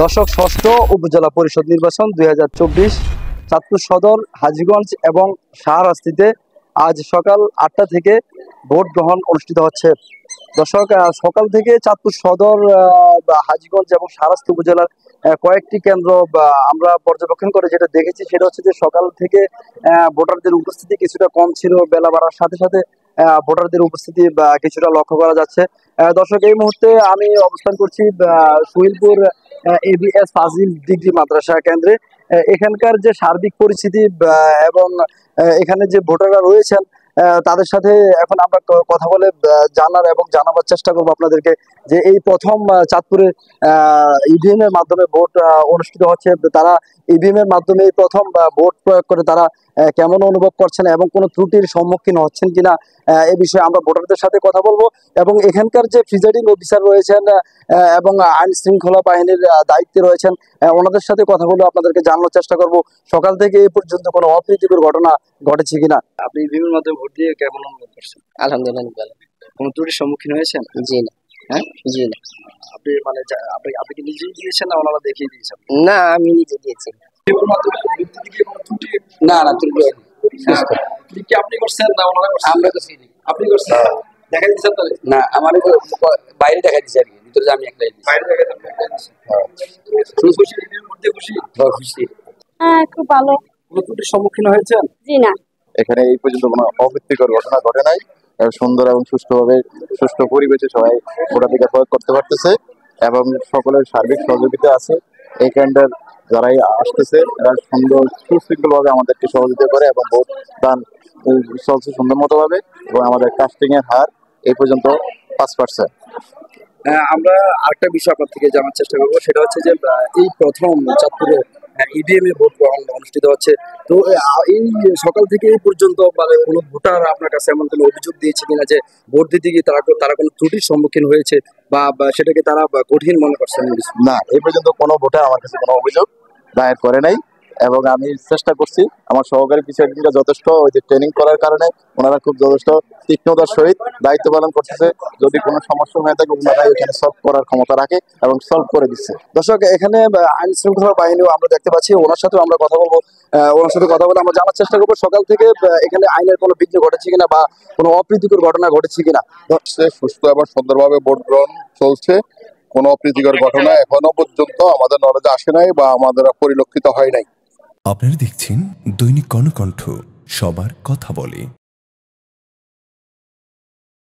দর্শক, ষষ্ঠ উপজেলা পরিষদ নির্বাচন 2024 চাঁদপুর সদর, হাজীগঞ্জ এবং শাহরাস্তিতে আজ সকাল 8টা থেকে ভোট গ্রহণ অনুষ্ঠিত হচ্ছে। দর্শক, সকাল থেকে চাঁদপুর সদর, হাজীগঞ্জ এবং শাহরাস্তি উপজেলার কয়েকটি কেন্দ্র আমরা পর্যবেক্ষণ করে যেটা দেখেছি সেটা হচ্ছে যে সকাল থেকে ভোটারদের উপস্থিতি কিছুটা কম ছিল। বেলা বাড়ার সাথে সাথে ভোটারদের উপস্থিতি কিছুটা লক্ষ্য করা যাচ্ছে। দর্শক, এই মুহূর্তে আমি অবস্থান করছি সুহিলপুর ABS ফাজিল ডিগ্রি মাদ্রাসা কেন্দ্রে। এখানকার যে সার্বিক পরিস্থিতি এবং এখানে যে ভোটাররা রয়েছেন তাদের সাথে এখন আমরা কথা বলে জানার এবং জানাবার চেষ্টা করবো আপনাদেরকে যে এই প্রথম চাঁদপুরে EVM এর মাধ্যমে ভোট অনুষ্ঠিত হচ্ছে। তারা EVM এর মাধ্যমে এই প্রথম ভোট প্রয়োগ করে তারা কেমন অনুভব করছেন এবং কোনো ত্রুটির সম্মুখীন হচ্ছেন কিনা এ বিষয়ে আমরা ভোটারদের সাথে কথা বলবো। এবং এখানকার যে প্রিজাইডিং অফিসার রয়েছেন এবং আইন শৃঙ্খলা বাহিনীর দায়িত্বে রয়েছেন ওনাদের সাথে কথা বলে আপনাদেরকে জানানোর চেষ্টা করব সকাল থেকে এই পর্যন্ত কোনো অপ্রীতিকর ঘটনা ঘটেছে কিনা। আপনি EVM এর মাধ্যমে ভোট দিয়ে কেমন অনুভব করছেন? আলহামদুলিল্লাহ ভালো। কোনো ত্রুটির সম্মুখীন হয়েছেন? জি না। হ্যাঁ, জি না। আপনি মানে আপনি কি নিজেই দিয়েছেন না ওনারা দেখিয়ে দিয়েছেন? না, আমি নিজে দিয়েছি। EVM এর মাধ্যমে ভোট দিতে গিয়ে কোনো ত্রুটি? না না, ত্রুটি হয়নি। সুস্থ। কি আপনি করছেন না ওনারা করছেন? আমরা তো চিনি। আপনি করছেন? দেখা দিয়েছেন তাহলে? না, আমার বাইরে দেখা দিচ্ছে আর কি, ভিতরে যে আমি একলাই দিচ্ছি। বাইরে দেখা দিয়েছেন? খুশি? EVM এর মধ্যে খুশি? খুশি। হ্যাঁ, খুব ভালো। কোনো ত্রুটির সম্মুখীন হয়েছেন? জি না। এখানে এই পর্যন্ত কোনো অপ্রীতিকর ঘটনা ঘটে নাই। সুন্দর এবং সুষ্ঠুভাবে সুষ্ঠু পরিবেশে সবাই ভোটাধিকার প্রয়োগ করতে পারতেছে এবং সকলের সার্বিক সহযোগিতা আছে। এই কেন্দ্রের যারাই আসতেছে এরা সুন্দর সুশৃঙ্খল ভাবে আমাদেরকে সহযোগিতা করে এবং ভোট দান চলছে সুন্দর মতো ভাবে এবং আমাদের কাস্টিং এর হার এই পর্যন্ত 5%। আমরা আরেকটা বিষয় আপনার থেকে জানার চেষ্টা করবো, সেটা হচ্ছে যে এই প্রথম চাঁদপুরে EVM এ ভোট গ্রহণ অনুষ্ঠিত হচ্ছে। তো এই সকাল থেকে এই পর্যন্ত মানে কোনো ভোটার আপনার কাছে এমন কোনো অভিযোগ দিয়েছে কিনা যে ভোট দিতে গিয়ে তারা কোনো ত্রুটির সম্মুখীন হয়েছে বা সেটাকে তারা কঠিন মনে করছেন? না, এই পর্যন্ত কোনো ভোটার আমার কাছে কোনো অভিযোগ দায়ের করে নাই এবং আমি চেষ্টা করছি আমার সহকারী প্রিসাইডিংরা যথেষ্ট ওই যে ট্রেনিং করার কারণে ওনারা খুব যথেষ্ট তীক্ষ্ণতার সহিত দায়িত্ব পালন করতেছে। যদি কোনো সমস্যা হয়ে থাকে ওনারা এখানে সলভ করার ক্ষমতা রাখে এবং সলভ করে দিচ্ছে। দর্শক, এখানে আইন শৃঙ্খলা বাহিনীও আমরা দেখতে পাচ্ছি, ওনার সাথেও আমরা কথা বলবো। ওনার সাথে কথা বলে আমরা জানার চেষ্টা করবো সকাল থেকে এখানে আইনের কোনো বিঘ্ন ঘটেছে কিনা বা কোনো অপ্রীতিকর ঘটনা ঘটেছে কিনা। সুস্থ এবং সুন্দরভাবে ভোট গ্রহণ চলছে। কোনো অপ্রীতিকর ঘটনা এখনো পর্যন্ত আমাদের নলেজে আসে নাই বা আমাদের পরিলক্ষিত হয় নাই। আপনারা দেখছেন দৈনিক কর্ণকণ্ঠ, সবার কথা বলে।